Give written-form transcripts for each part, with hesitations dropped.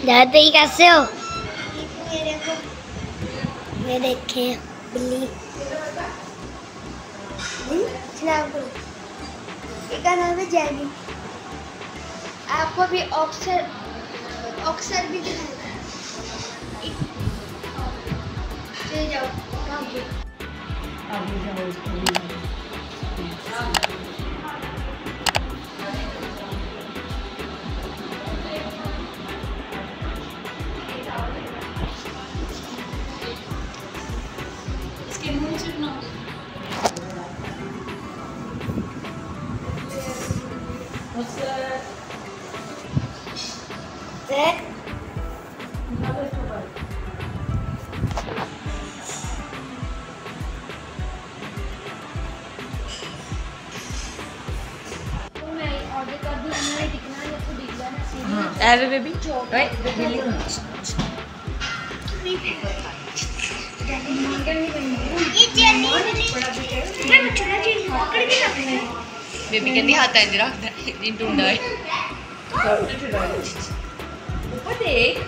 दादी कैसे हो? ये देखें बिल्ली इसका नाम है जैनी। आपको भी ऑक्सर भी दिखाएगा। चले जाओ आगे जाओ। इसके मुंह से ना अरे बेबी राइट बेबी कहती हाथ है जरा इन ढूंढा है ऊपर देख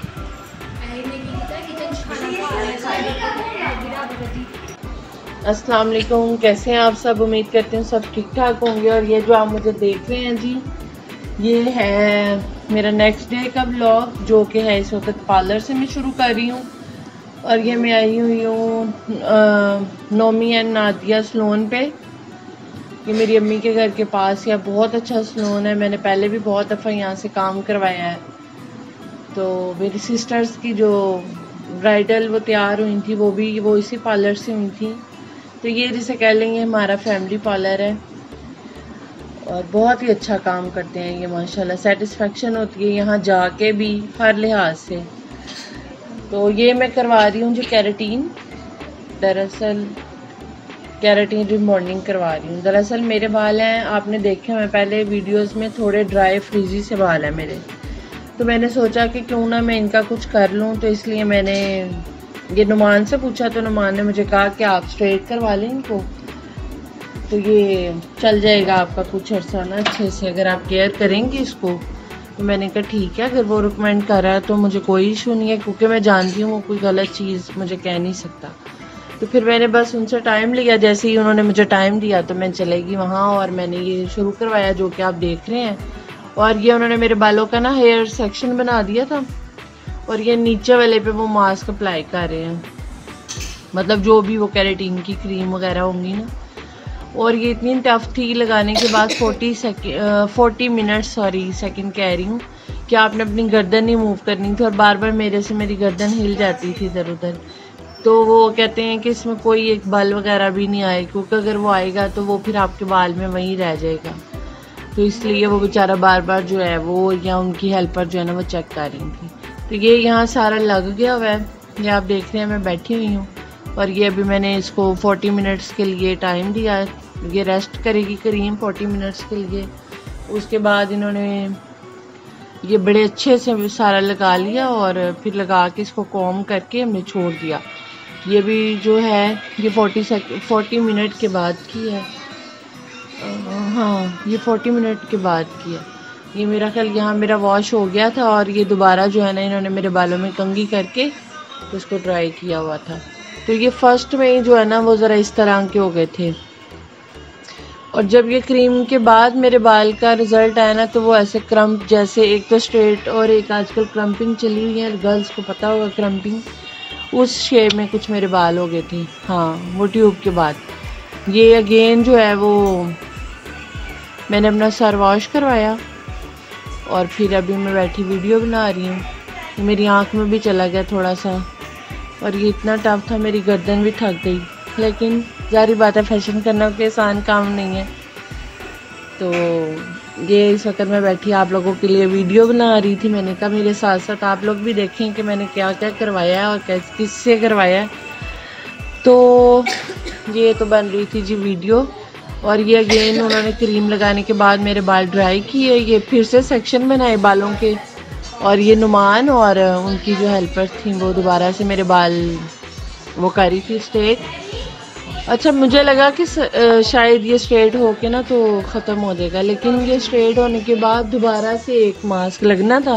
अस्सलाम वालेकुम, कैसे हैं आप सब? उम्मीद करते हैं सब ठीक ठाक होंगे। और ये जो आप मुझे देख रहे हैं जी, ये है मेरा नेक्स्ट डे का व्लॉग, जो कि है इस वक्त पार्लर से मैं शुरू कर रही हूँ। और ये मैं आई हुई हूँ नोमी एंड नादिया सलोन पे। ये मेरी अम्मी के घर के पास है, बहुत अच्छा सलोन है। मैंने पहले भी बहुत दफ़ा यहाँ से काम करवाया है। तो मेरी सिस्टर्स की जो ब्राइडल वो तैयार हुई थी, वो इसी पार्लर से हुई थी। तो ये जिसे कह लेंगे हमारा फैमिली पार्लर है और बहुत ही अच्छा काम करते हैं ये माशाल्लाह। सेटिस्फेक्शन होती है यहाँ जाके भी हर लिहाज से। तो ये मैं करवा रही हूँ जो कैरेटीन, दरअसल कैरेटीन रिमॉर्निंग करवा रही हूँ। दरअसल मेरे बाल हैं, आपने देखे मैं पहले वीडियोस में, थोड़े ड्राई फ्रीजी से बाल हैं मेरे। तो मैंने सोचा कि क्यों ना मैं इनका कुछ कर लूँ। तो इसलिए मैंने ये नुमान से पूछा, तो नुमान ने मुझे कहा कि आप स्ट्रेट करवा लें इनको, तो ये चल जाएगा आपका कुछ अर्सा ना अच्छे से, अगर आप केयर करेंगे इसको। तो मैंने कहा ठीक है, अगर वो रिकमेंड कर रहा है तो मुझे कोई इशू नहीं है, क्योंकि मैं जानती हूँ वो कोई गलत चीज़ मुझे कह नहीं सकता। तो फिर मैंने बस उनसे टाइम लिया, जैसे ही उन्होंने मुझे टाइम दिया तो मैं चलेगी वहाँ और मैंने ये शुरू करवाया जो कि आप देख रहे हैं। और ये उन्होंने मेरे बालों का ना हेयर सेक्शन बना दिया था और ये नीचे वाले पे वो मास्क अप्लाई कर रहे हैं, मतलब जो भी वो कैरेटीन की क्रीम वगैरह होंगी ना। और ये इतनी टफ थी लगाने के बाद 40 मिनट सेकंड कह रही हूँ कि आपने अपनी गर्दन नहीं मूव करनी थी। और बार बार मेरे से मेरी गर्दन हिल जाती थी इधर उधर। तो वो कहते हैं कि इसमें कोई एक बाल वगैरह भी नहीं आए, क्योंकि अगर वो आएगा तो वो फिर आपके बाल में वहीं रह जाएगा। तो इसलिए वो बेचारा बार बार जो है वो, या उनकी हेल्पर जो है ना वो चेक कर रही थी। तो ये यहाँ सारा लग गया हुआ है, ये आप देख रहे हैं मैं बैठी हुई हूँ। और ये अभी मैंने इसको 40 मिनट्स के लिए टाइम दिया है, ये रेस्ट करेगी क्रीम 40 मिनट्स के लिए। उसके बाद इन्होंने ये बड़े अच्छे से सारा लगा लिया और फिर लगा के इसको कॉम करके हमने छोड़ दिया। ये भी जो है ये 40 मिनट के बाद की है। हाँ, ये 40 मिनट के बाद की है। ये मेरा ख्याल यहाँ मेरा वॉश हो गया था और ये दोबारा जो है ना इन्होंने मेरे बालों में कंघी करके तो इसको ड्राई किया हुआ था। तो ये फर्स्ट में जो है ना वो ज़रा इस तरह के हो गए थे। और जब ये क्रीम के बाद मेरे बाल का रिज़ल्ट आया ना, तो वो ऐसे क्रम्प जैसे, एक तो स्ट्रेट और एक आजकल क्रम्पिंग चली हुई है, गर्ल्स को पता होगा क्रम्पिंग, उस शेप में कुछ मेरे बाल हो गए थे। हाँ, वो ट्यूब के बाद ये अगेन जो है वो मैंने अपना सर वॉश करवाया और फिर अभी मैं बैठी वीडियो बना रही हूँ। मेरी आँख में भी चला गया थोड़ा सा और ये इतना टफ था, मेरी गर्दन भी थक गई। लेकिन जारी बात है, फैशन करना कोई आसान काम नहीं है। तो ये इस वक्त मैं बैठी आप लोगों के लिए वीडियो बना रही थी। मैंने कहा मेरे साथ साथ आप लोग भी देखें कि मैंने क्या क्या करवाया है और किससे करवाया है। तो ये तो बन रही थी जी वीडियो। और ये अगेन उन्होंने क्रीम लगाने के बाद मेरे बाल ड्राई किए, ये फिर से सेक्शन बनाए बालों के। और ये नुमान और उनकी जो हेल्पर थी वो दोबारा से मेरे बाल वो करी थी स्ट्रेट। अच्छा, मुझे लगा कि शायद ये स्ट्रेट होके ना तो ख़त्म हो जाएगा, लेकिन ये स्ट्रेट होने के बाद दोबारा से एक मास्क लगना था